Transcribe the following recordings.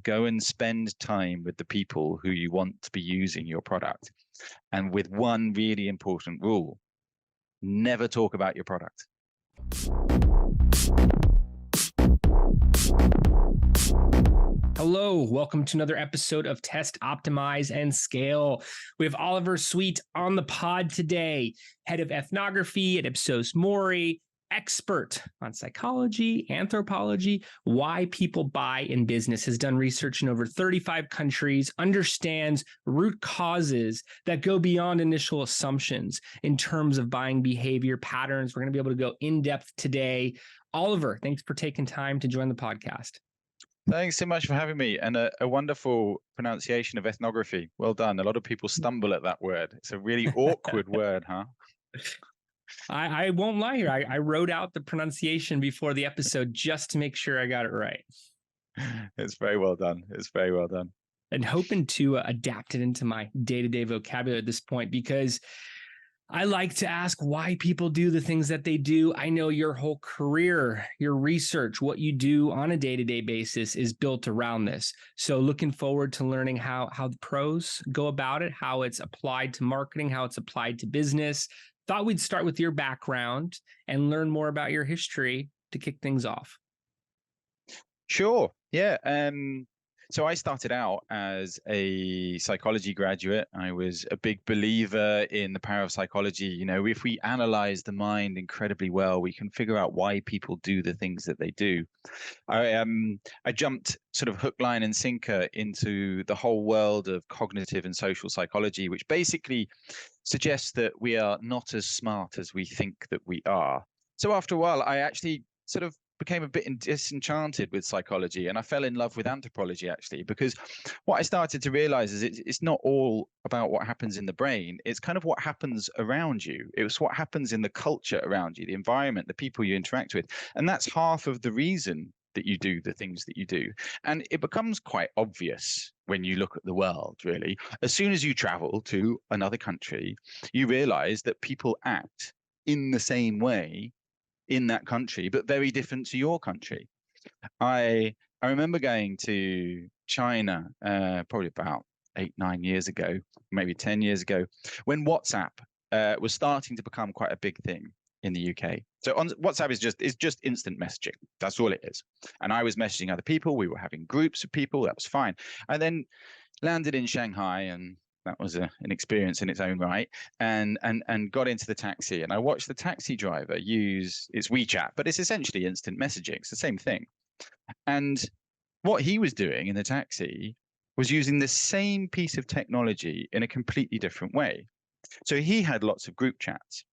go and spend time with the people who you want to be using your product. And with one really important rule: never talk about your product. Hello, welcome to another episode of Test, Optimize, and Scale. We have Oliver Sweet on the pod today, head of ethnography at Ipsos Mori, expert on psychology, anthropology, why people buy in business, has done research in over 35 countries, understands root causes that go beyond initial assumptions in terms of buying behavior patterns. We're going to be able to go in depth today. Oliver, thanks for taking time to join the podcast. Thanks so much for having me, and a wonderful pronunciation of ethnography. Well done. A lot of people stumble at that word. It's a really awkward word, huh? I won't lie here. I wrote out the pronunciation before the episode just to make sure I got it right. It's very well done. It's very well done. And hoping to adapt it into my day-to-day vocabulary at this point, because I like to ask why people do the things that they do. I know your whole career, your research, what you do on a day-to-day basis is built around this. So looking forward to learning how the pros go about it, how it's applied to marketing, how it's applied to business. Thought we'd start with your background and learn more about your history to kick things off. Sure. Yeah. So I started out as a psychology graduate. I was a big believer in the power of psychology. You know, if we analyze the mind incredibly well, we can figure out why people do the things that they do. I jumped sort of hook, line, and sinker into the whole world of cognitive and social psychology, which basically suggests that we are not as smart as we think that we are. So after a while, I actually sort of became a bit disenchanted with psychology, and I fell in love with anthropology, actually, because what I started to realize is it's not all about what happens in the brain. It's kind of what happens around you. It's what happens in the culture around you, the environment, the people you interact with. And that's half of the reason that you do the things that you do. And it becomes quite obvious when you look at the world, really. As soon as you travel to another country, you realize that people act in the same way in that country, but very different to your country. I remember going to China probably about 8-9 years ago, maybe 10 years ago, when WhatsApp was starting to become quite a big thing in the UK. So on WhatsApp is just instant messaging. That's all it is. And I was messaging other people. We were having groups of people. That was fine. I then landed in Shanghai, and that was an experience in its own right, and got into the taxi, and I watched the taxi driver use it's WeChat, but it's essentially instant messaging. It's the same thing. And what he was doing in the taxi was using the same piece of technology in a completely different way. So he had lots of group chats,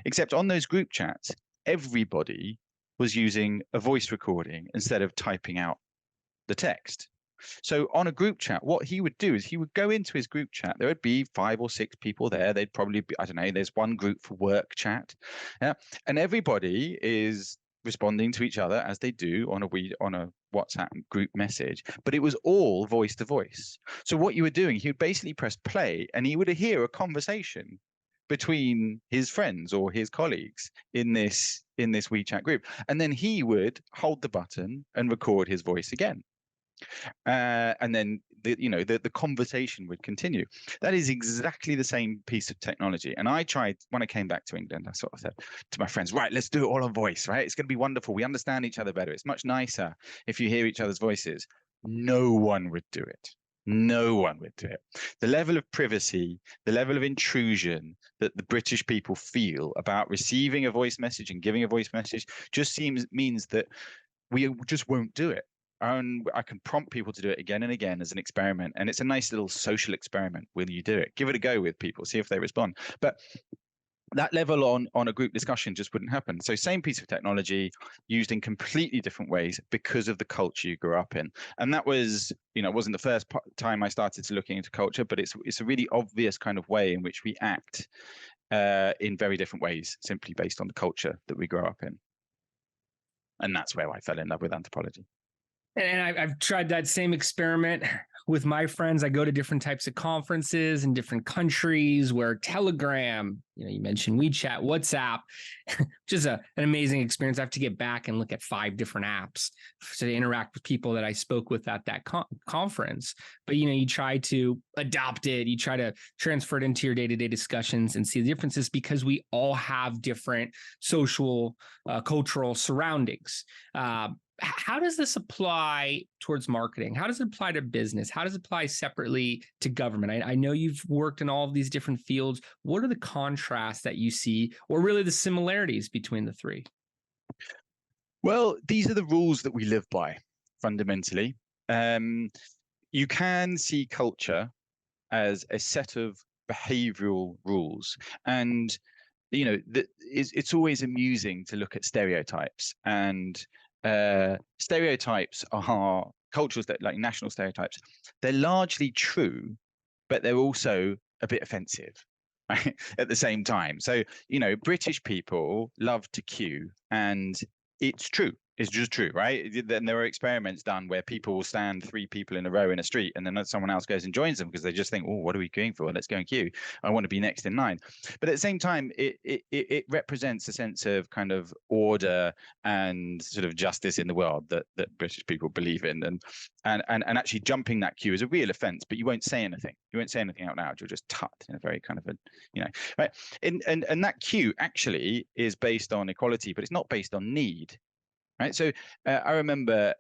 except on those group chats, everybody was using a voice recording instead of typing out the text. So on a group chat, what he would do is he would go into his group chat. There would be 5 or 6 people there. They'd probably be, I don't know, there's one group for work chat. Yeah. And everybody is responding to each other as they do on a WhatsApp group message, but it was all voice to voice. So what you were doing, he would basically press play and he would hear a conversation between his friends or his colleagues in this WeChat group. And then he would hold the button and record his voice again. And then the conversation would continue. That is exactly the same piece of technology. And I tried, when I came back to England, I sort of said to my friends, right, let's do it all on voice, right? It's going to be wonderful. We understand each other better. It's much nicer if you hear each other's voices. No one would do it. No one would do it. The level of privacy, the level of intrusion that the British people feel about receiving a voice message and giving a voice message just means that we just won't do it. And I can prompt people to do it again and again as an experiment. And it's a nice little social experiment when you do it. Give it a go with people, see if they respond. But that level on a group discussion just wouldn't happen. So same piece of technology used in completely different ways because of the culture you grew up in. And that was, it wasn't the first time I started to looking into culture, but it's a really obvious kind of way in which we act in very different ways, simply based on the culture that we grow up in. And that's where I fell in love with anthropology. And I've tried that same experiment with my friends, I go to different types of conferences in different countries where Telegram, you mentioned WeChat, WhatsApp, which is an amazing experience. I have to get back and look at 5 different apps to interact with people that I spoke with at that conference. But, you try to adopt it. You try to transfer it into your day-to-day discussions and see the differences because we all have different social, cultural surroundings. How does this apply towards marketing? How does it apply to business? How does it apply separately to government? I know you've worked in all of these different fields. What are the contrasts that you see, or really the similarities between the three? Well, these are the rules that we live by, fundamentally. You can see culture as a set of behavioural rules, and it's always amusing to look at stereotypes, and stereotypes are cultures that, like national stereotypes, they're largely true, but they're also a bit offensive, right? At the same time. So, British people love to queue, and it's true. It's just true, right? Then there are experiments done where people will stand 3 people in a row in a street, and then someone else goes and joins them because they just think, oh, what are we queuing for? Let's go and queue. I want to be next in line. But at the same time, it represents a sense of kind of order and sort of justice in the world that British people believe in. And actually jumping that queue is a real offense, but you won't say anything. You won't say anything out loud. You'll just tut in a very kind of right. And that queue actually is based on equality, but it's not based on need. Right. So I remember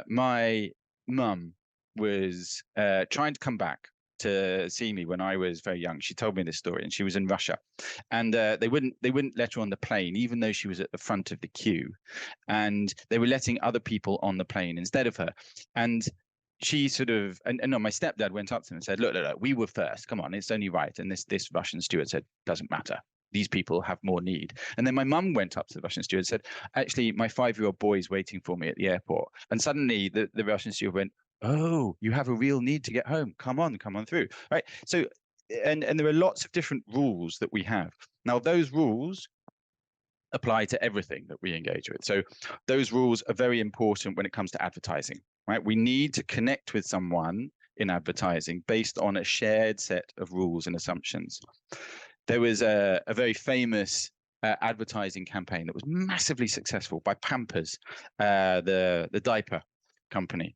my mum was trying to come back to see me when I was very young. She told me this story, and she was in Russia, and they wouldn't let her on the plane, even though she was at the front of the queue, and they were letting other people on the plane instead of her. And she sort of, and no, my stepdad went up to them and said, look, we were first. Come on, it's only right. And this Russian steward said, doesn't matter. These people have more need. And then my mum went up to the Russian steward and said, actually, my 5-year-old boy is waiting for me at the airport. And suddenly the Russian steward went, oh, you have a real need to get home. Come on through. Right. So, and there are lots of different rules that we have. Now, those rules apply to everything that we engage with. So those rules are very important when it comes to advertising, right? We need to connect with someone in advertising based on a shared set of rules and assumptions. There was a very famous advertising campaign that was massively successful by Pampers, the diaper company.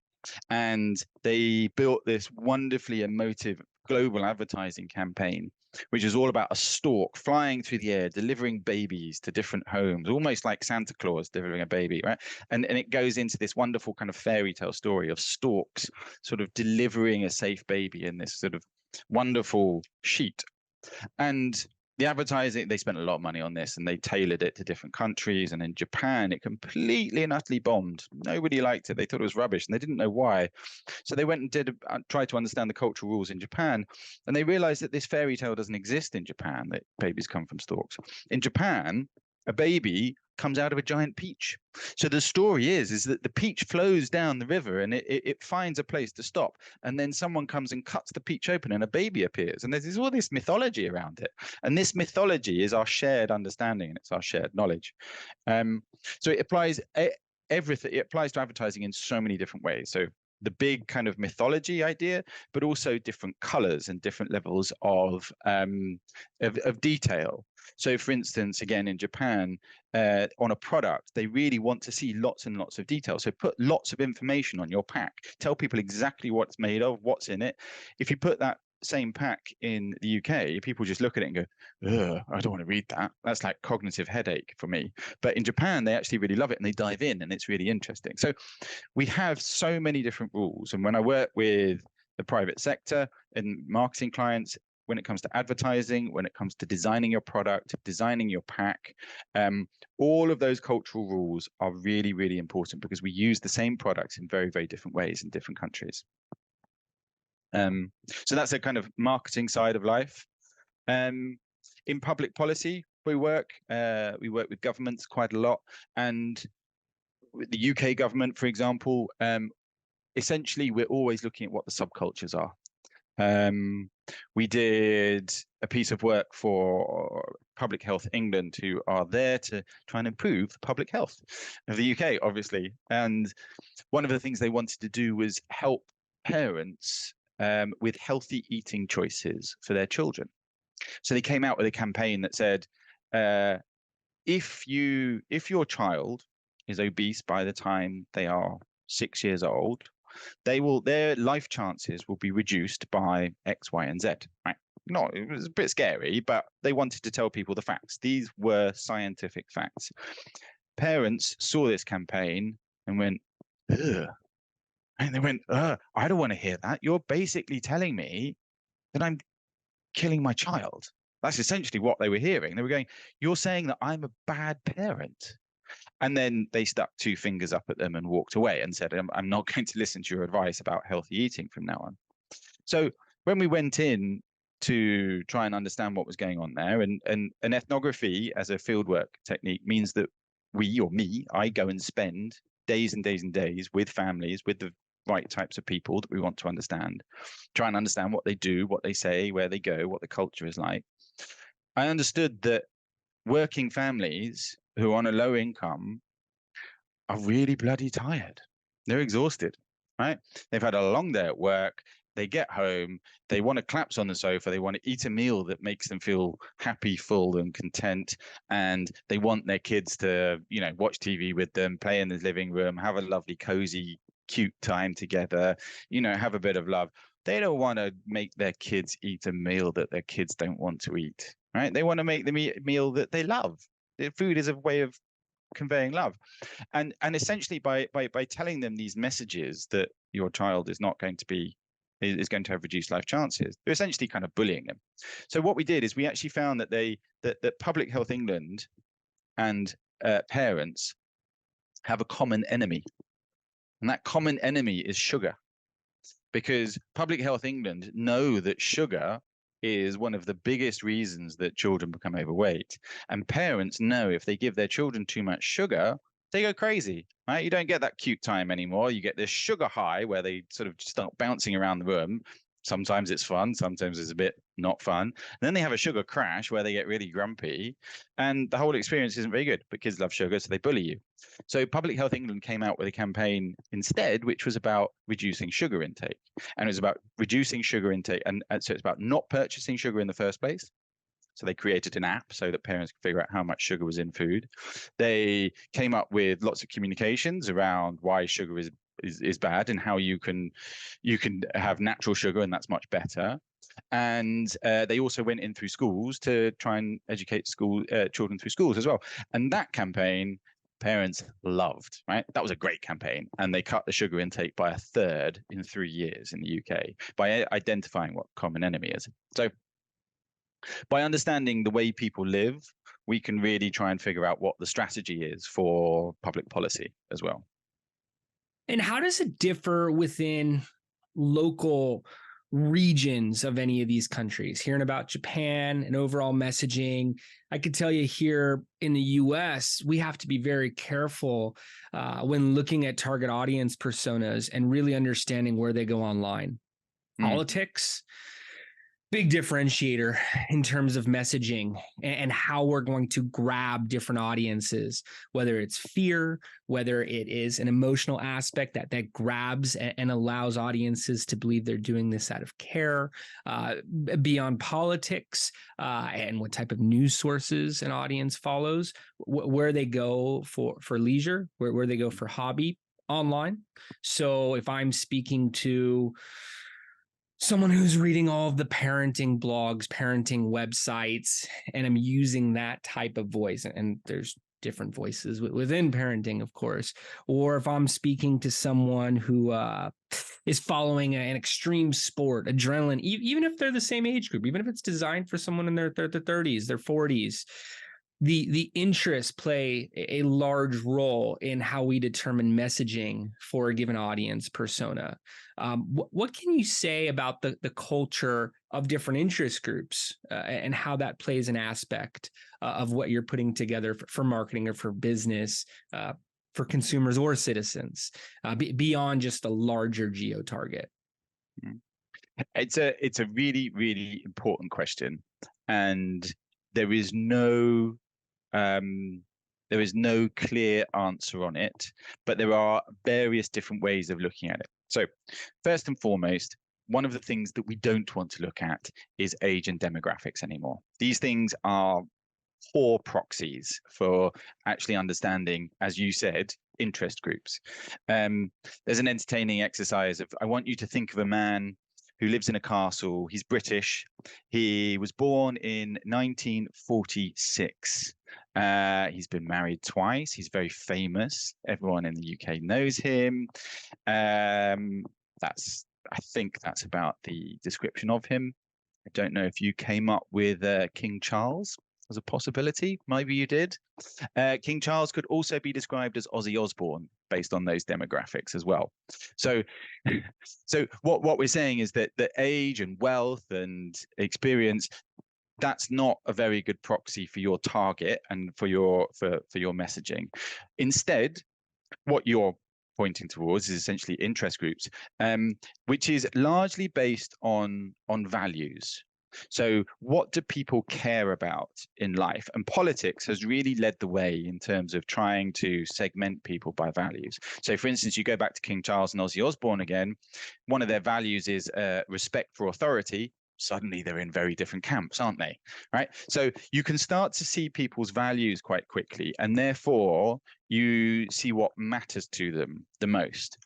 And they built this wonderfully emotive global advertising campaign, which is all about a stork flying through the air, delivering babies to different homes, almost like Santa Claus delivering a baby, right? And it goes into this wonderful kind of fairy tale story of storks sort of delivering a safe baby in this sort of wonderful sheet. And the advertising, they spent a lot of money on this, and they tailored it to different countries. And in Japan, it completely and utterly bombed. Nobody liked it. They thought it was rubbish, and they didn't know why. So they went and tried to understand the cultural rules in Japan, and they realized that this fairy tale doesn't exist in Japan, that babies come from storks. In Japan, a baby comes out of a giant peach. So the story is that the peach flows down the river, and it finds a place to stop, and then someone comes and cuts the peach open and a baby appears, and there's all this mythology around it, and this mythology is our shared understanding, and it's our shared knowledge. So it applies everything. It applies to advertising in so many different ways. So the big kind of mythology idea, but also different colors and different levels of detail. So, for instance, again, in Japan, on a product, they really want to see lots and lots of detail. So put lots of information on your pack. Tell people exactly what it's made of, what's in it. If you put that same pack in the UK, people just look at it and go, ugh, I don't want to read that. That's like cognitive headache for me. But in Japan, they actually really love it, and they dive in, and it's really interesting. So we have so many different rules. And when I work with the private sector and marketing clients, when it comes to advertising, when it comes to designing your product, designing your pack, all of those cultural rules are really, really important, because we use the same products in very, very different ways in different countries. So that's a kind of marketing side of life. In public policy, we work with governments quite a lot, and with the UK government, for example, essentially we're always looking at what the subcultures are. We did a piece of work for Public Health England, who are there to try and improve the public health of the UK, obviously. And one of the things they wanted to do was help parents with healthy eating choices for their children. So they came out with a campaign that said, if your child is obese by the time they are 6 years old, their life chances will be reduced by X, Y, and Z. Right? It was a bit scary, but they wanted to tell people the facts. These were scientific facts. Parents saw this campaign and went, ugh. And they went, I don't want to hear that. You're basically telling me that I'm killing my child. That's essentially what they were hearing. They were going, you're saying that I'm a bad parent. And then they stuck two fingers up at them and walked away and said, I'm not going to listen to your advice about healthy eating from now on. So when we went in to try and understand what was going on there, and ethnography as a fieldwork technique means that I go and spend days and days and days with families, with the right types of people that we want to understand, try and understand what they do, what they say, where they go, what the culture is like. I understood that working families who are on a low income are really bloody tired. They're exhausted, right? They've had a long day at work. They get home, they want to collapse on the sofa, they want to eat a meal that makes them feel happy, full, and content, and they want their kids to, watch TV with them, play in the living room, have a lovely, cozy, cute time together, have a bit of love. They don't want to make their kids eat a meal that their kids don't want to eat, right? They want to make them eat a meal that they love. Food is a way of conveying love, and essentially by telling them these messages that your child is not going to have reduced life chances, they're essentially kind of bullying them. So what we did is we actually found that that Public Health England and parents have a common enemy, and that common enemy is sugar, because Public Health England know that sugar is one of the biggest reasons that children become overweight, and parents know if they give their children too much sugar, they go crazy, right? You don't get that cute time anymore. You get this sugar high where they sort of start bouncing around the room. Sometimes it's fun, sometimes it's a bit not fun. And then they have a sugar crash where they get really grumpy, and the whole experience isn't very good. But kids love sugar, so they bully you. So Public Health England came out with a campaign instead, which was about reducing sugar intake. And it was about reducing sugar intake. And so it's about not purchasing sugar in the first place. So they created an app so that parents could figure out how much sugar was in food. They came up with lots of communications around why sugar is bad and how you can have natural sugar, and that's much better. And they also went in through schools to try and educate children through schools as well. And that campaign, parents loved, right? That was a great campaign. And they cut the sugar intake by 1/3 in 3 years in the UK by identifying what common enemy is. So by understanding the way people live, we can really try and figure out what the strategy is for public policy as well. And how does it differ within local regions of any of these countries? Hearing about Japan and overall messaging, I could tell you here in the US, we have to be very careful when looking at target audience personas and really understanding where they go online. Politics, big differentiator in terms of messaging and how we're going to grab different audiences, whether it's fear, whether it is an emotional aspect that grabs and allows audiences to believe they're doing this out of care, beyond politics, and what type of news sources an audience follows, where they go for leisure, where they go for hobby online. So if I'm speaking to someone who's reading all of the parenting blogs, parenting websites, and I'm using that type of voice, and there's different voices within parenting, of course, or if I'm speaking to someone who is following an extreme sport, adrenaline, even if they're the same age group, even if it's designed for someone in their 30s, their 40s, the interests play a large role in how we determine messaging for a given audience persona. What can you say about the culture of different interest groups and how that plays an aspect of what you're putting together for marketing or for business, for consumers or citizens, beyond just a larger geo target? It's a really, really important question, and there is no clear answer on it, but there are various different ways of looking at it. So first and foremost, one of the things that we don't want to look at is age and demographics anymore. These things are poor proxies for actually understanding, as you said, interest groups. There's an entertaining exercise of, I want you to think of a man who lives in a castle. He's British. He was born in 1946. He's been married twice. He's very famous. Everyone in the UK knows him. I think that's about the description of him. I don't know if you came up with King Charles as a possibility. Maybe you did. King Charles could also be described as Ozzy Osbourne based on those demographics as well. So what we're saying is that the age and wealth and experience, that's not a very good proxy for your target and for your messaging. Instead, what you're pointing towards is essentially interest groups, which is largely based on values. So what do people care about in life? And politics has really led the way in terms of trying to segment people by values. So for instance, you go back to King Charles and Ozzy Osbourne again, one of their values is respect for authority. Suddenly they're in very different camps, aren't they? Right? So you can start to see people's values quite quickly, and therefore you see what matters to them the most.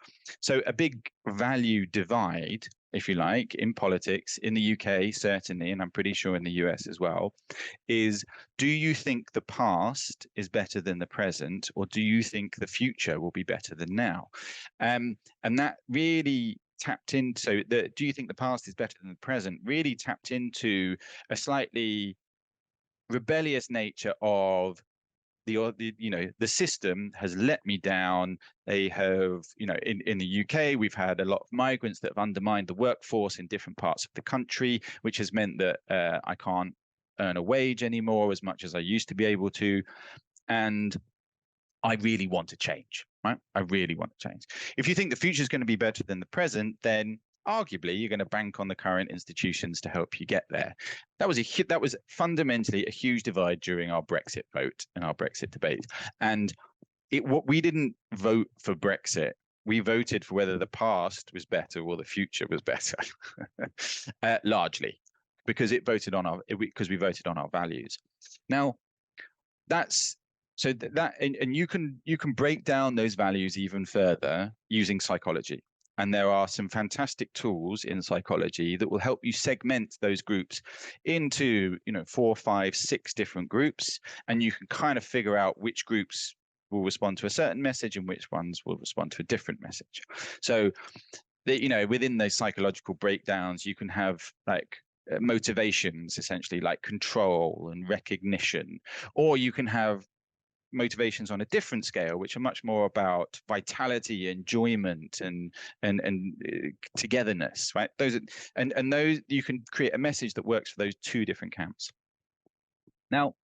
So a big value divide, if you like, in politics, in the UK certainly, and I'm pretty sure in the US as well, is, do you think the past is better than the present, or do you think the future will be better than now? And that really tapped into do you think the past is better than the present, really tapped into a slightly rebellious nature of the system has let me down. They have, in the UK, we've had a lot of migrants that have undermined the workforce in different parts of the country, which has meant that I can't earn a wage anymore as much as I used to be able to. And I really want to change, right? I really want to change. If you think the future is going to be better than the present, then arguably you're going to bank on the current institutions to help you get there. That was fundamentally a huge divide during our Brexit vote and our Brexit debate. And we didn't vote for Brexit. We voted for whether the past was better or the future was better, largely because we voted on our values. Now, and you can break down those values even further using psychology. And there are some fantastic tools in psychology that will help you segment those groups into, 4, 5, 6 different groups. And you can kind of figure out which groups will respond to a certain message and which ones will respond to a different message. So, within those psychological breakdowns, you can have like motivations, essentially like control and recognition, or you can have motivations on a different scale, which are much more about vitality, enjoyment, and togetherness, right? Those you can create a message that works for those 2 different camps. Now,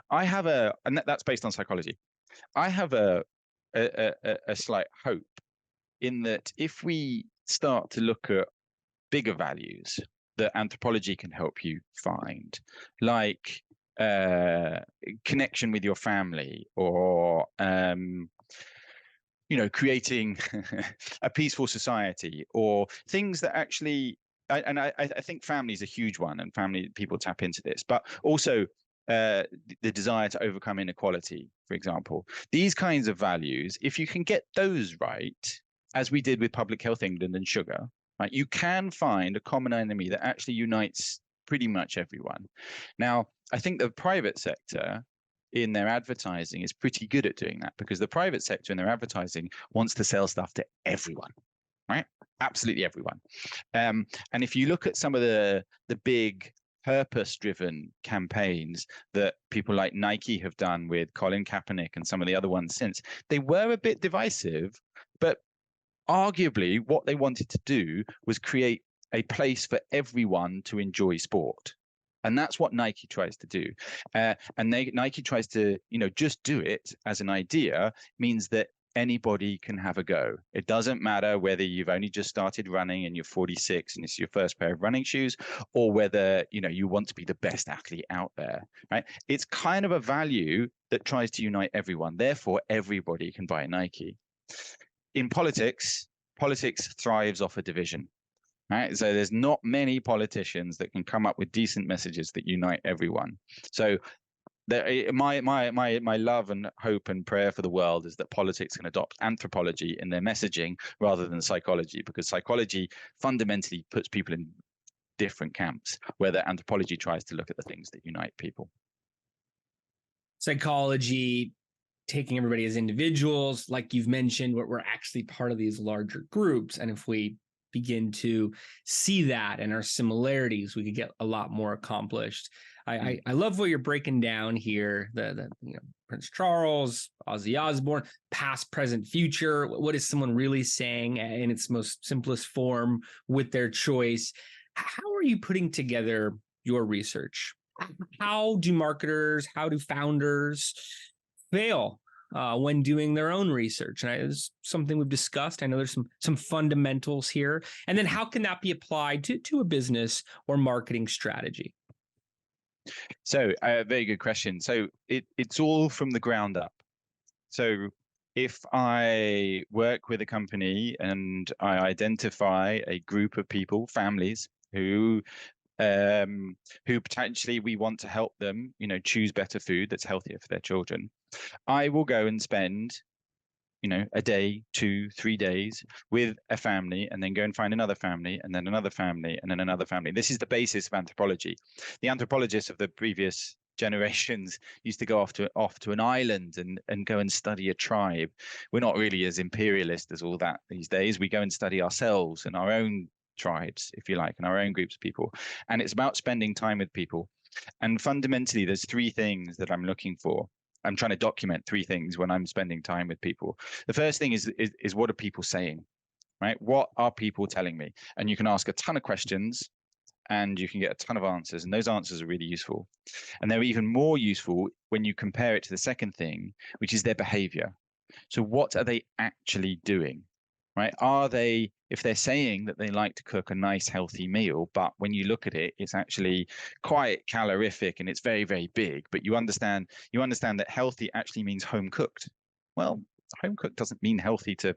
and that's based on psychology. I have a slight hope in that if we start to look at bigger values that anthropology can help you find, like connection with your family, or creating a peaceful society, or things that actually, I think family is a huge one, and family people tap into this, but also the desire to overcome inequality, for example. These kinds of values, if you can get those right, as we did with Public Health England and sugar, right, you can find a common enemy that actually unites pretty much everyone. Now, I think the private sector in their advertising is pretty good at doing that, because the private sector in their advertising wants to sell stuff to everyone, right? Absolutely everyone. And if you look at some of the big purpose-driven campaigns that people like Nike have done with Colin Kaepernick and some of the other ones since, they were a bit divisive, but arguably what they wanted to do was create a place for everyone to enjoy sport. And that's what Nike tries to do. And Nike tries to, just do it as an idea, means that anybody can have a go. It doesn't matter whether you've only just started running and you're 46 and it's your first pair of running shoes, or whether, you want to be the best athlete out there, right? It's kind of a value that tries to unite everyone. Therefore, everybody can buy a Nike. In politics, politics thrives off a division. Right. So there's not many politicians that can come up with decent messages that unite everyone. So my love and hope and prayer for the world is that politics can adopt anthropology in their messaging rather than psychology, because psychology fundamentally puts people in different camps, where anthropology tries to look at the things that unite people. Psychology taking everybody as individuals, like you've mentioned, we're actually part of these larger groups, and if we begin to see that and our similarities, we could get a lot more accomplished. I love what you're breaking down here. The Prince Charles, Ozzy Osbourne, past, present, future. What is someone really saying in its most simplest form with their choice? How are you putting together your research? How do marketers, how do founders fail when doing their own research? And it's something we've discussed. I know there's some fundamentals here. And then how can that be applied to a business or marketing strategy? So very good question. So it's all from the ground up. So if I work with a company and I identify a group of people, families, who potentially we want to help them, choose better food that's healthier for their children, I will go and spend, a day, 2, 3 days with a family, and then go and find another family, and then another family, and then another family. This is the basis of anthropology. The anthropologists of the previous generations used to go off to an island and go and study a tribe. We're not really as imperialist as all that these days. We go and study ourselves and our own tribes, if you like, and our own groups of people. And it's about spending time with people. And fundamentally, there's 3 things that I'm looking for. I'm trying to document 3 things when I'm spending time with people. The first thing is what are people saying, right? What are people telling me? And you can ask a ton of questions and you can get a ton of answers, and those answers are really useful. And they're even more useful when you compare it to the second thing, which is their behavior. So what are they actually doing, right? If they're saying that they like to cook a nice healthy meal, but when you look at it, it's actually quite calorific and it's very, very big, but you understand that healthy actually means home cooked. Well, home cooked doesn't mean healthy to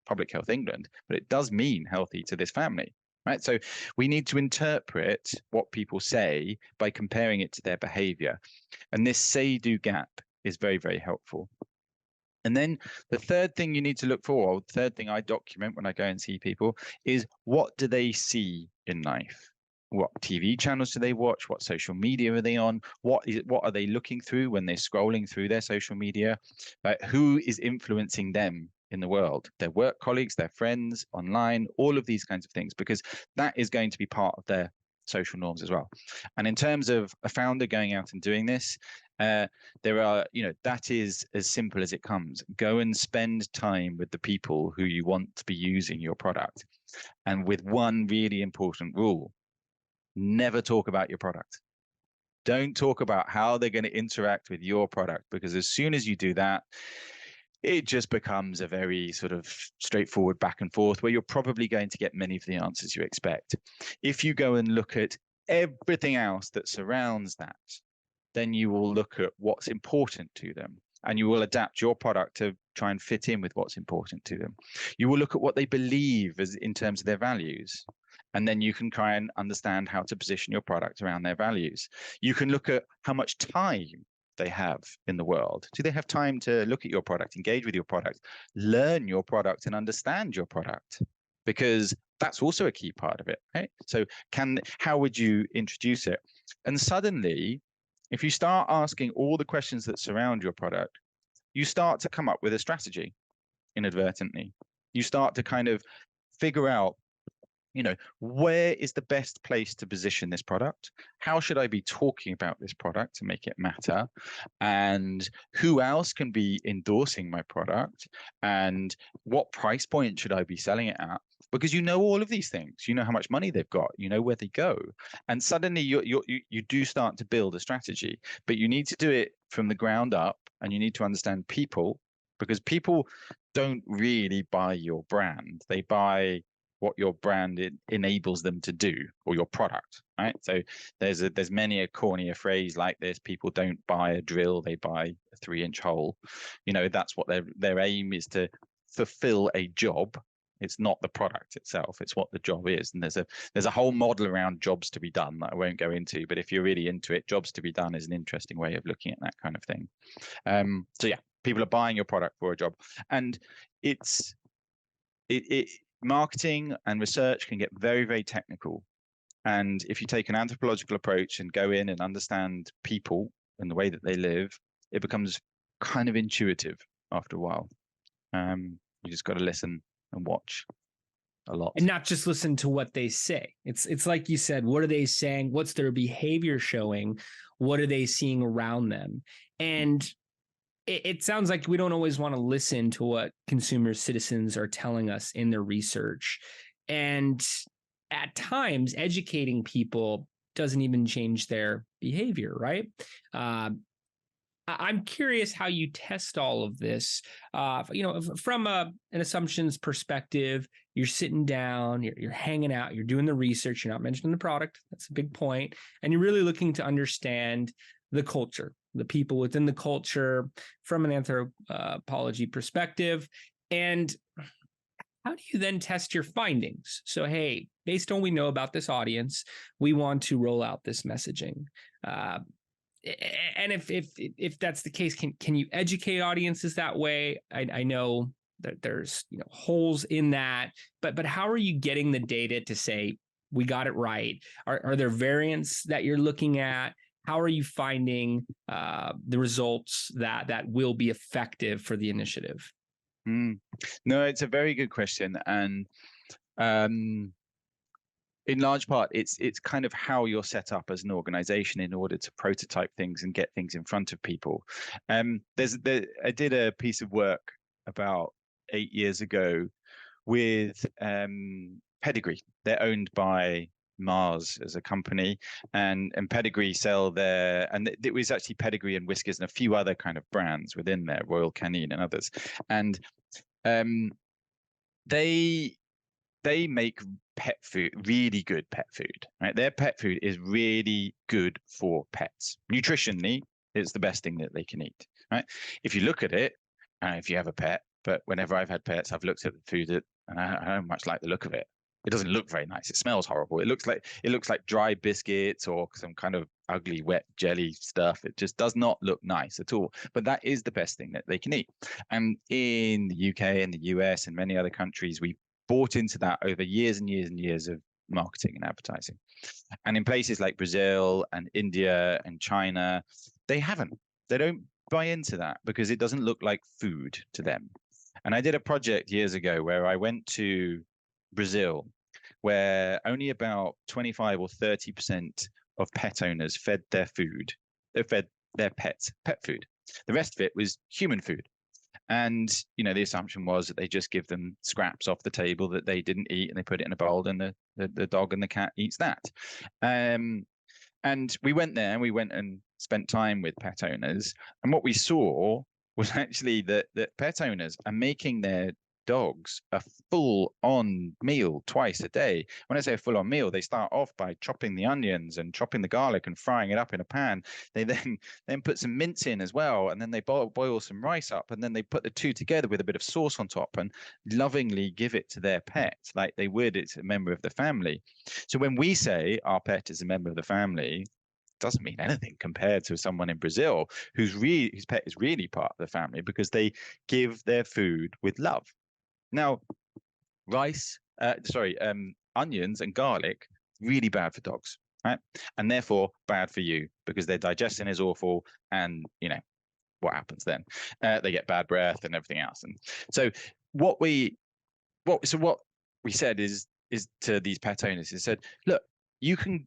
Public Health England, but it does mean healthy to this family, right? So we need to interpret what people say by comparing it to their behavior. And this say-do gap is very, very helpful. And then the third thing you need to look for, or the third thing I document when I go and see people, is what do they see in life? What TV channels do they watch? What social media are they on? What are they looking through when they're scrolling through their social media? Who is influencing them in the world? Their work colleagues, their friends, online, all of these kinds of things, because that is going to be part of their social norms as well. And in terms of a founder going out and doing this, that is as simple as it comes. Go and spend time with the people who you want to be using your product. And with one really important rule: never talk about your product. Don't talk about how they're going to interact with your product, because as soon as you do that, it just becomes a very sort of straightforward back and forth where you're probably going to get many of the answers you expect. If you go and look at everything else that surrounds that, then you will look at what's important to them, and you will adapt your product to try and fit in with what's important to them. You will look at what they believe as in terms of their values, and then you can try and understand how to position your product around their values. You can look at how much time they have in the world. Do they have time to look at your product, engage with your product, learn your product, and understand your product? Because that's also a key part of it, right? So how would you introduce it? And suddenly, if you start asking all the questions that surround your product, you start to come up with a strategy inadvertently. You start to kind of figure out, where is the best place to position this product? How should I be talking about this product to make it matter? And who else can be endorsing my product? And what price point should I be selling it at? Because you know all of these things. You know how much money they've got. You know where they go. And suddenly you do start to build a strategy. But you need to do it from the ground up, and you need to understand people, because people don't really buy your brand. They buy what your brand enables them to do, or your product, right? So there's many a cornier phrase like this: people don't buy a drill, they buy a 3-inch hole. That's what their aim is, to fulfill a job, It's not the product itself, it's what the job is. And there's a whole model around jobs to be done that I won't go into, but if you're really into it, jobs to be done is an interesting way of looking at that kind of thing. So yeah, people are buying your product for a job, and marketing and research can get very, very technical. And if you take an anthropological approach and go in and understand people and the way that they live, it becomes kind of intuitive after a while. You just got to listen and watch a lot, and not just listen to what they say. It's like you said, what are they saying? What's their behavior showing? What are they seeing around them? And it sounds like we don't always want to listen to what consumers, citizens are telling us in their research. And at times, educating people doesn't even change their behavior, right? I'm curious how you test all of this. From an assumptions perspective, you're sitting down, you're hanging out, you're doing the research, you're not mentioning the product. That's a big point. And you're really looking to understand the culture, the people within the culture from an anthropology perspective. And how do you then test your findings? So, hey, based on what we know about this audience, we want to roll out this messaging. And if that's the case, can you educate audiences that way? I know that there's holes in that, but how are you getting the data to say we got it right? Are there variants that you're looking at? How are you finding the results that will be effective for the initiative? No, it's a very good question, and in large part, it's kind of how you're set up as an organization in order to prototype things and get things in front of people. I did a piece of work about 8 years ago with Pedigree. They're owned by Mars as a company, and Pedigree sell and it was actually Pedigree and Whiskers and a few other kind of brands within there, Royal Canin and others. And they make pet food, really good pet food, right? Their pet food is really good for pets. Nutritionally, it's the best thing that they can eat, right? If you look at it, if you have a pet, but whenever I've had pets, I've looked at the food and I don't much like the look of it. It doesn't look very nice. It smells horrible. It looks like dry biscuits or some kind of ugly wet jelly stuff. It just does not look nice at all. But that is the best thing that they can eat. And in the UK and the US and many other countries, we bought into that over years and years and years of marketing and advertising. And in places like Brazil and India and China, they don't buy into that because it doesn't look like food to them. And I did a project years ago where I went to Brazil, where only about 25 or 30% of pet owners fed their pets pet food. The rest of it was human food. And, the assumption was that they just give them scraps off the table that they didn't eat and they put it in a bowl and the dog and the cat eats that. And we went there and we went and spent time with pet owners. And what we saw was actually that pet owners are making their dogs a full-on meal twice a day. When I say a full-on meal, they start off by chopping the onions and chopping the garlic and frying it up in a pan. They then put some mince in as well, and then they boil some rice up, and then they put the two together with a bit of sauce on top and lovingly give it to their pet like they would. It's a member of the family. So when we say our pet is a member of the family, doesn't mean anything compared to someone in Brazil whose pet is really part of the family, because they give their food with love. Now, onions and garlic, really bad for dogs, right? And therefore bad for you because their digestion is awful, and what happens then? They get bad breath and everything else. And so what we said is to these pet owners, is said, look, you can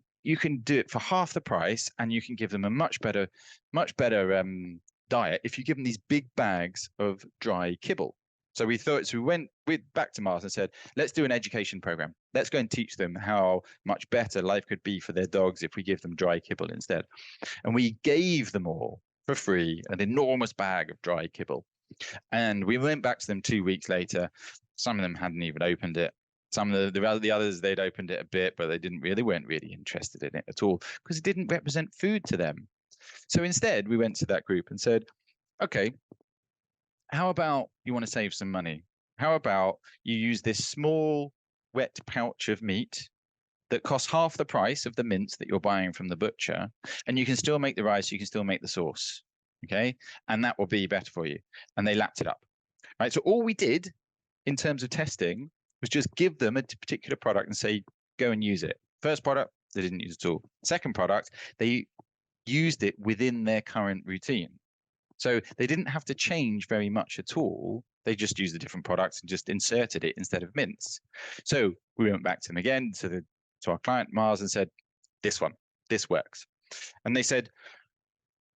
do it for half the price, and you can give them a much better diet if you give them these big bags of dry kibble. So we went back to Mars and said, let's do an education program. Let's go and teach them how much better life could be for their dogs if we give them dry kibble instead. And we gave them all for free an enormous bag of dry kibble. And we went back to them 2 weeks later. Some of them hadn't even opened it. Some of the others, they'd opened it a bit, but they weren't really interested in it at all because it didn't represent food to them. So instead, we went to that group and said, okay, how about you want to save some money how about you use this small wet pouch of meat that costs half the price of the mince that you're buying from the butcher, and you can still make the rice, you can still make the sauce, okay? And that will be better for you. And they lapped it up, right? So all we did in terms of testing was just give them a particular product and say, go and use it. First product, they didn't use it at all. Second product, they used it within their current routine. So they didn't have to change very much at all. They just used a different product and just inserted it instead of mince. So we went back to them again, to our client Mars, and said, this works. And they said,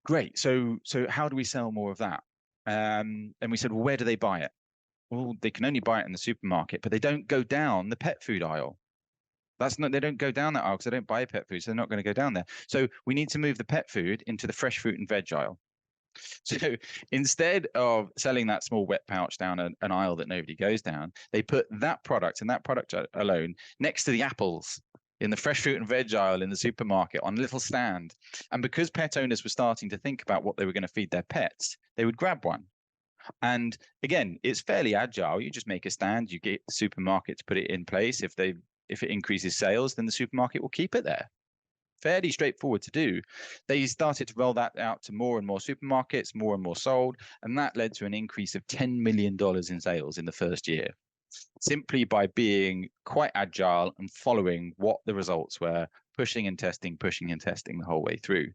great. So how do we sell more of that? And we said, well, where do they buy it? Well, they can only buy it in the supermarket, but they don't go down the pet food aisle. They don't go down that aisle because they don't buy pet food, so they're not going to go down there. So we need to move the pet food into the fresh fruit and veg aisle. So instead of selling that small wet pouch down an aisle that nobody goes down, they put that product and that product alone next to the apples in the fresh fruit and veg aisle in the supermarket on a little stand. And because pet owners were starting to think about what they were going to feed their pets, they would grab one. And again, it's fairly agile. You just make a stand, you get the supermarket to put it in place. If it increases sales, then the supermarket will keep it there. Fairly straightforward to do. They started to roll that out to more and more supermarkets, more and more sold, and that led to an increase of $10 million in sales in the first year, simply by being quite agile and following what the results were, pushing and testing the whole way through.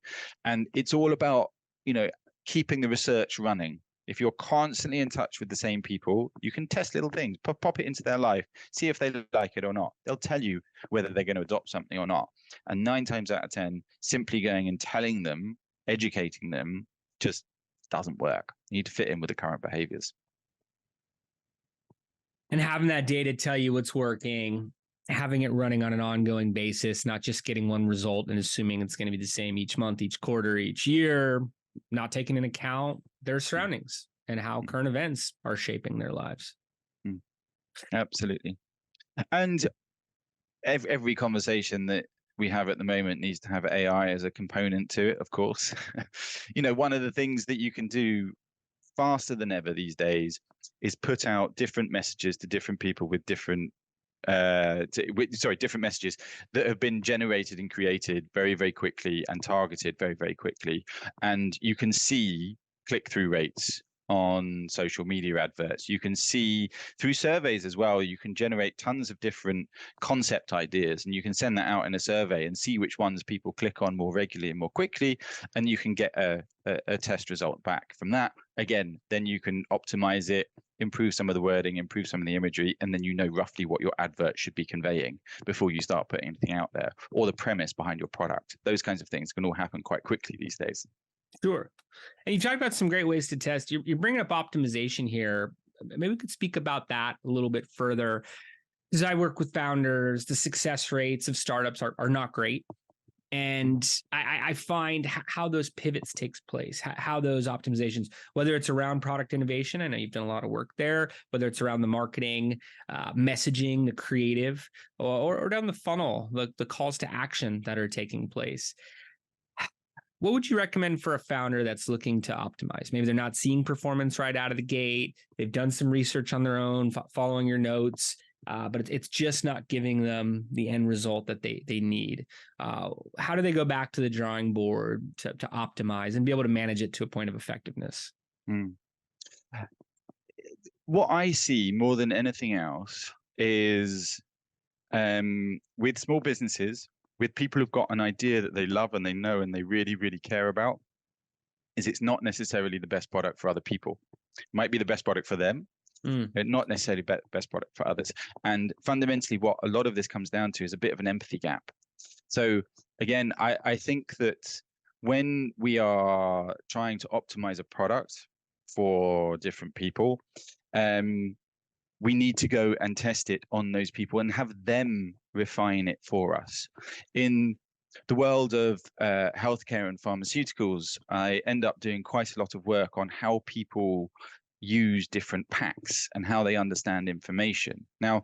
And it's all about, keeping the research running. If you're constantly in touch with the same people, you can test little things, pop it into their life, see if they like it or not. They'll tell you whether they're going to adopt something or not. And 9 times out of 10, simply going and telling them, educating them, just doesn't work. You need to fit in with the current behaviors. And having that data tell you what's working, having it running on an ongoing basis, not just getting one result and assuming it's going to be the same each month, each quarter, each year, not taking into account their surroundings and how current events are shaping their lives. Absolutely. And every conversation that we have at the moment needs to have AI as a component to it, of course. One of the things that you can do faster than ever these days is put out different messages to different people with different different messages that have been generated and created very, very quickly and targeted very, very quickly. And you can see click-through rates on social media adverts. You can see through surveys as well, you can generate tons of different concept ideas, and you can send that out in a survey and see which ones people click on more regularly and more quickly, and you can get a test result back from that. Again, then you can optimize it, improve some of the wording, improve some of the imagery, and then you know roughly what your advert should be conveying before you start putting anything out there, or the premise behind your product. Those kinds of things can all happen quite quickly these days. Sure. And you talked about some great ways to test. You're bringing up optimization here. Maybe we could speak about that a little bit further. Because I work with founders, the success rates of startups are not great. And I find how those pivots takes place, how those optimizations, whether it's around product innovation, I know you've done a lot of work there, whether it's around the marketing, messaging, the creative, or down the funnel, the calls to action that are taking place. What would you recommend for a founder that's looking to optimize? Maybe they're not seeing performance right out of the gate. They've done some research on their own, following your notes, but it's just not giving them the end result that they need. How do they go back to the drawing board to optimize and be able to manage it to a point of effectiveness? What I see more than anything else is with small businesses, with people who've got an idea that they love and they know and they really, really care about, is it's not necessarily the best product for other people. It might be the best product for them, but not necessarily best product for others. And fundamentally, what a lot of this comes down to is a bit of an empathy gap. So again, I think that when we are trying to optimize a product for different people, we need to go and test it on those people and have them refine it for us. In the world of healthcare and pharmaceuticals, I end up doing quite a lot of work on how people use different packs and how they understand information. Now,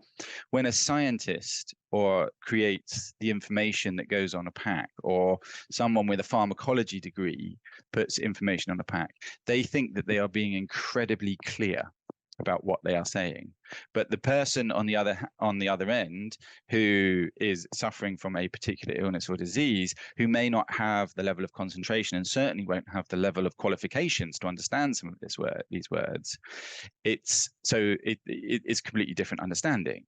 when a scientist or creates the information that goes on a pack, or someone with a pharmacology degree puts information on a pack, they think that they are being incredibly clear. about what they are saying. But the person on the other end who is suffering from a particular illness or disease, who may not have the level of concentration and certainly won't have the level of qualifications to understand some of these words, it's completely different understanding.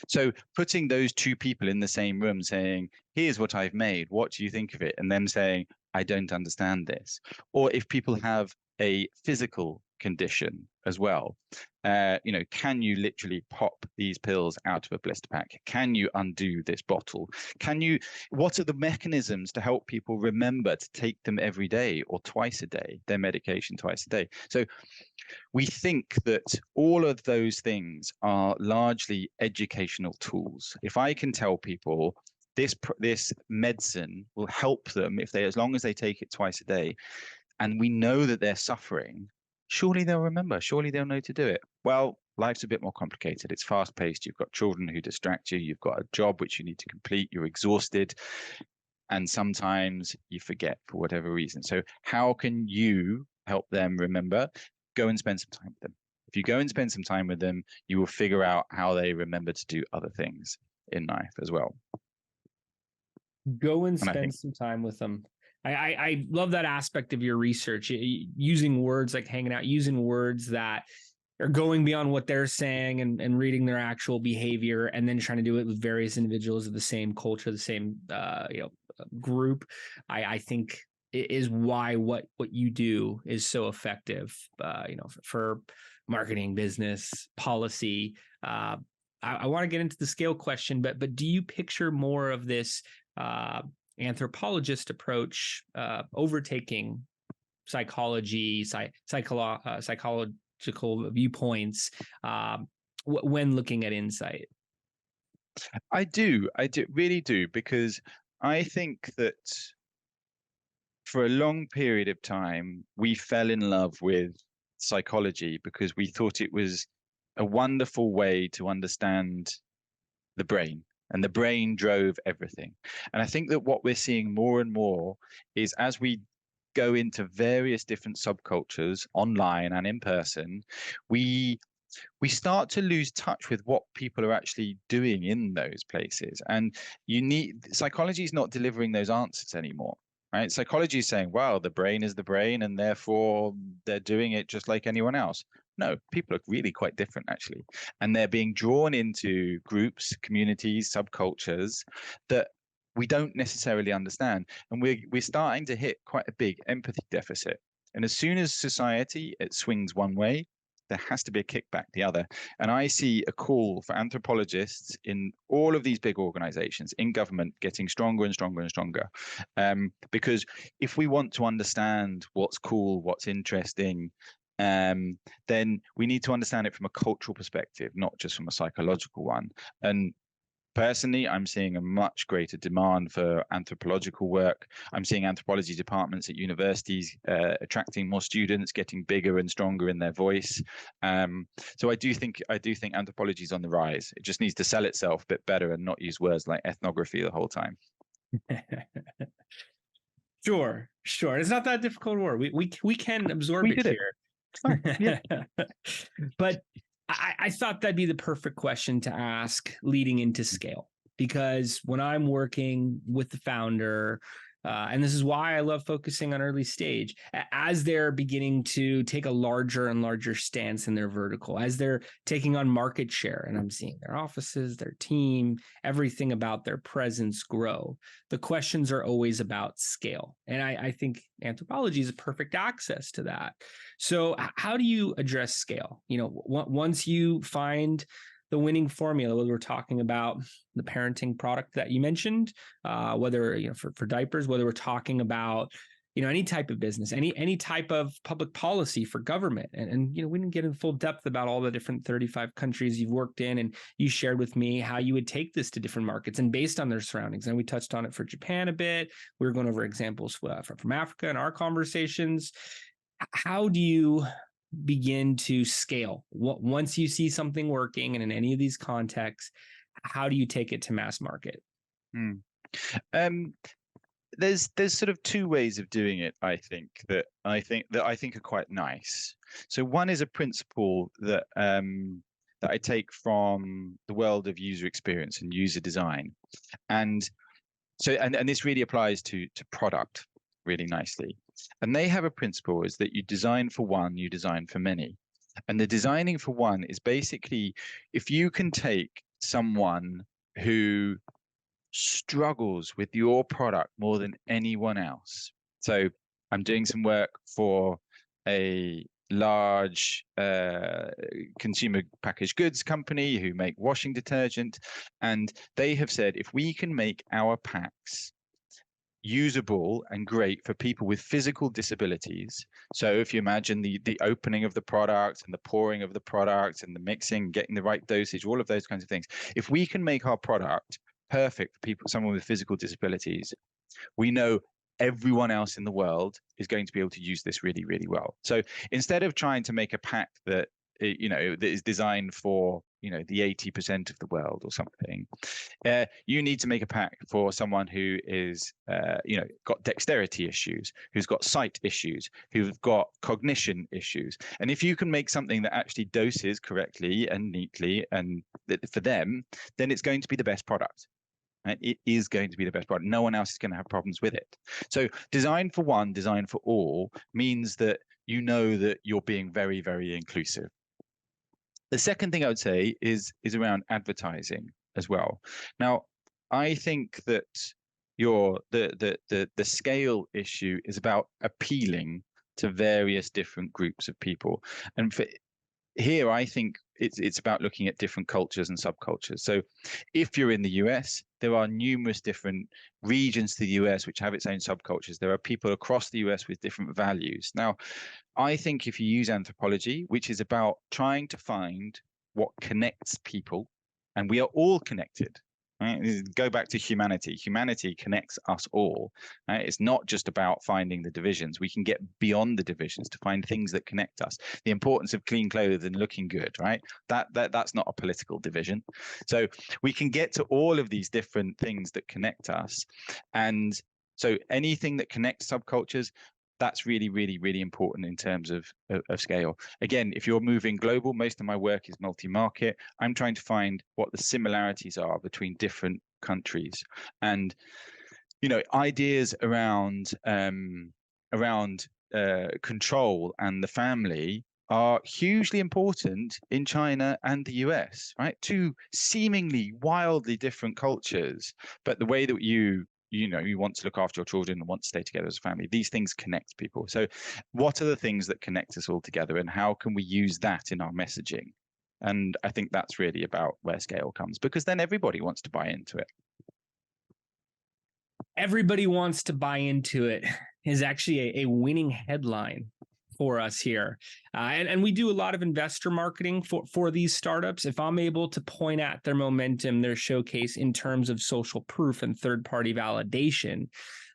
So putting those two people in the same room saying, here's what I've made, what do you think of it? And them saying, I don't understand this. Or if people have a physical condition as well, can you literally pop these pills out of a blister pack? Can you undo this bottle? What are the mechanisms to help people remember to take them every day or twice a day, their medication twice a day? So we think that all of those things are largely educational tools. If I can tell people this medicine will help them as long as they take it twice a day, and we know that they're suffering, surely they'll remember, surely they'll know to do it. Well, life's a bit more complicated. It's fast paced. You've got children who distract you. You've got a job which you need to complete. You're exhausted. And sometimes you forget for whatever reason. So how can you help them remember? Go and spend some time with them. If you go and spend some time with them, you will figure out how they remember to do other things in life as well. Go and spend some time with them. I love that aspect of your research, using words like hanging out, using words that are going beyond what they're saying and reading their actual behavior, and then trying to do it with various individuals of the same culture, the same group. I think it is why what you do is so effective, for marketing, business, policy. I want to get into the scale question, but do you picture more of this anthropologist approach overtaking psychology, psychological viewpoints when looking at insight? I really do, because I think that for a long period of time, we fell in love with psychology because we thought it was a wonderful way to understand the brain. And the brain drove everything. And I think that what we're seeing more and more is, as we go into various different subcultures, online and in person, we start to lose touch with what people are actually doing in those places. And psychology is not delivering those answers anymore. Right? Psychology is saying, well, the brain is the brain, and therefore they're doing it just like anyone else. No, people are really quite different, actually. And they're being drawn into groups, communities, subcultures that we don't necessarily understand. And we're starting to hit quite a big empathy deficit. And as soon as society, it swings one way, there has to be a kickback the other. And I see a call for anthropologists in all of these big organizations, in government, getting stronger and stronger and stronger. Because if we want to understand what's cool, what's interesting, then we need to understand it from a cultural perspective, not just from a psychological one. And personally, I'm seeing a much greater demand for anthropological work. I'm seeing anthropology departments at universities attracting more students, getting bigger and stronger in their voice. So I do think anthropology is on the rise. It just needs to sell itself a bit better and not use words like ethnography the whole time. Sure. It's not that difficult a word. We can absorb it here. Oh, yeah. But I thought that'd be the perfect question to ask leading into scale, because when I'm working with the founder, and this is why I love focusing on early stage, as they're beginning to take a larger and larger stance in their vertical, as they're taking on market share, and I'm seeing their offices, their team, everything about their presence grow, the questions are always about scale. And I think anthropology is a perfect access to that. So how do you address scale? Once you find the winning formula, whether we're talking about the parenting product that you mentioned, whether for diapers, whether we're talking about any type of business, any type of public policy for government, and we didn't get in full depth about all the different 35 countries you've worked in, and you shared with me how you would take this to different markets and based on their surroundings. And we touched on it for Japan a bit. We were going over examples from Africa in our conversations. How do you begin to scale? Once you see something working, and in any of these contexts, how do you take it to mass market? there's sort of two ways of doing it, I think are quite nice. So one is a principle that I take from the world of user experience and user design. And so and this really applies to product really nicely. And they have a principle is that you design for one, you design for many. And the designing for one is basically if you can take someone who struggles with your product more than anyone else. So I'm doing some work for a large consumer packaged goods company who make washing detergent, and they have said if we can make our packs usable and great for people with physical disabilities. So if you imagine the opening of the product and the pouring of the product and the mixing, getting the right dosage, all of those kinds of things, if we can make our product perfect for people, someone with physical disabilities, we know everyone else in the world is going to be able to use this really, really well. So instead of trying to make a pack that that is designed for the 80% of the world or something, you need to make a pack for someone who is got dexterity issues, who's got sight issues, who've got cognition issues. And if you can make something that actually doses correctly and neatly and for them, then it's going to be the best product. And it is going to be the best product. No one else is going to have problems with it. So design for one, design for all means that you know that you're being very, very inclusive. The second thing I would say is around advertising as well. Now, I think that the scale issue is about appealing to various different groups of people. And here, I think it's about looking at different cultures and subcultures. So if you're in the US, there are numerous different regions to the US which have its own subcultures. There are people across the US with different values. Now, I think if you use anthropology, which is about trying to find what connects people, and we are all connected. Right? Go back to humanity. Humanity connects us all. Right? It's not just about finding the divisions. We can get beyond the divisions to find things that connect us. The importance of clean clothes and looking good, right? That's not a political division. So we can get to all of these different things that connect us. And so anything that connects subcultures, that's really, really, really important in terms of scale. Again, if you're moving global, most of my work is multi-market. I'm trying to find what the similarities are between different countries, and ideas around control and the family are hugely important in China and the US, right? Two seemingly wildly different cultures, but the way that you want to look after your children and want to stay together as a family, these things connect people. So what are the things that connect us all together, and how can we use that in our messaging? And I think that's really about where scale comes, because then everybody wants to buy into it. Everybody wants to buy into it is actually a winning headline for us here. And we do a lot of investor marketing for these startups. If I'm able to point at their momentum, their showcase in terms of social proof and third-party validation,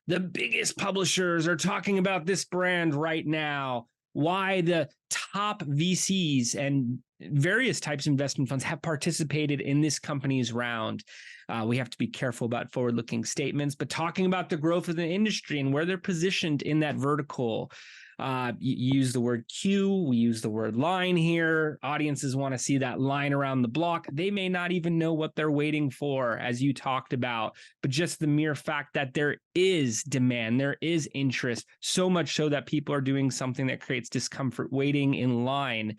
the biggest publishers are talking about this brand right now. Why the top VCs and various types of investment funds have participated in this company's round. We have to be careful about forward-looking statements, but talking about the growth of the industry and where they're positioned in that vertical. You use the word queue, we use the word line here. Audiences want to see that line around the block. They may not even know what they're waiting for, as you talked about, but just the mere fact that there is demand, there is interest, so much so that people are doing something that creates discomfort waiting in line,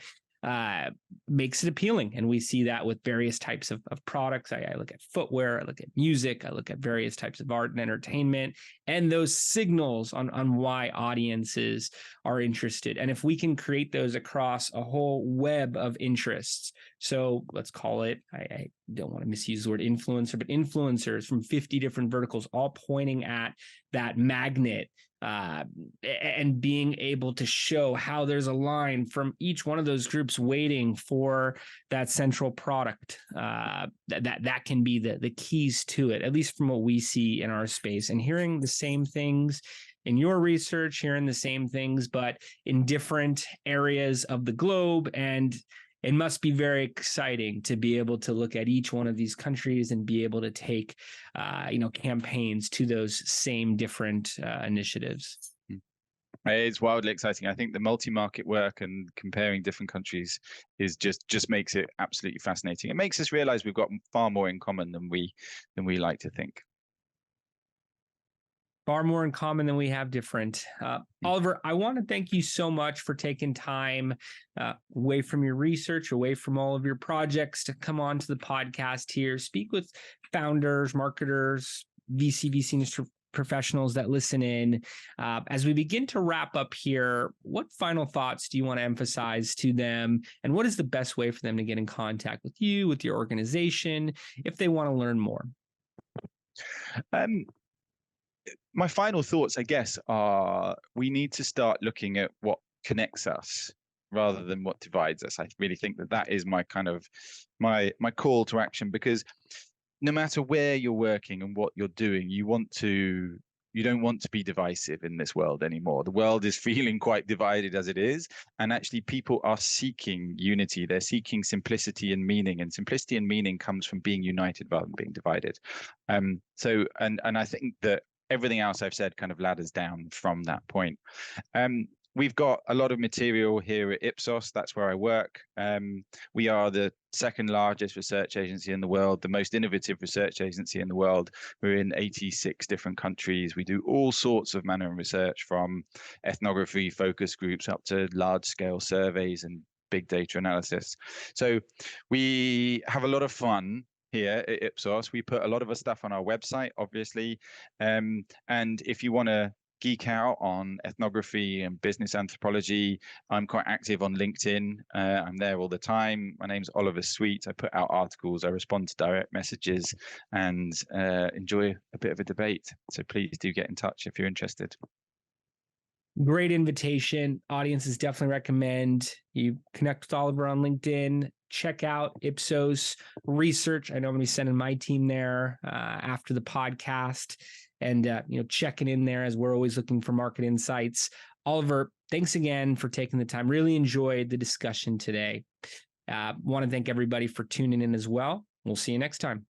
makes it appealing. And we see that with various types of products. I look at footwear, I look at music, I look at various types of art and entertainment, and those signals on why audiences are interested. And if we can create those across a whole web of interests, so let's call it, I don't want to misuse the word influencer, but influencers from 50 different verticals, all pointing at that magnet, and being able to show how there's a line from each one of those groups waiting for that central product, that can be the keys to it, at least from what we see in our space. And hearing the same things in your research, hearing the same things, but in different areas of the globe, and it must be very exciting to be able to look at each one of these countries and be able to take, campaigns to those same different initiatives. It's wildly exciting. I think the multi-market work and comparing different countries is just makes it absolutely fascinating. It makes us realize we've got far more in common than we like to think. Far more in common than we have different. Oliver, I want to thank you so much for taking time away from your research, away from all of your projects to come on to the podcast here, speak with founders, marketers, VC industry professionals that listen in. As we begin to wrap up here, what final thoughts do you want to emphasize to them? And what is the best way for them to get in contact with you, with your organization, if they want to learn more? My final thoughts, I guess, are we need to start looking at what connects us rather than what divides us. I really think that is my kind of my call to action, because no matter where you're working and what you're doing, you don't want to be divisive in this world anymore. The world is feeling quite divided as it is, and actually people are seeking unity. They're seeking simplicity and meaning, and simplicity and meaning comes from being united rather than being divided. So I think that everything else I've said kind of ladders down from that point. We've got a lot of material here at Ipsos. That's where I work. We are the second largest research agency in the world, the most innovative research agency in the world. We're in 86 different countries. We do all sorts of manner of research, from ethnography focus groups up to large scale surveys and big data analysis. So we have a lot of fun here at Ipsos. We put a lot of our stuff on our website, obviously. And if you want to geek out on ethnography and business anthropology, I'm quite active on LinkedIn. I'm there all the time. My name's Oliver Sweet. I put out articles, I respond to direct messages, and enjoy a bit of a debate. So please do get in touch if you're interested. Great invitation. Audiences definitely recommend you connect with Oliver on LinkedIn. Check out Ipsos Research. I know I'm going to be sending my team there after the podcast, and checking in there, as we're always looking for market insights. Oliver, thanks again for taking the time. Really enjoyed the discussion today. Want to thank everybody for tuning in as well. We'll see you next time.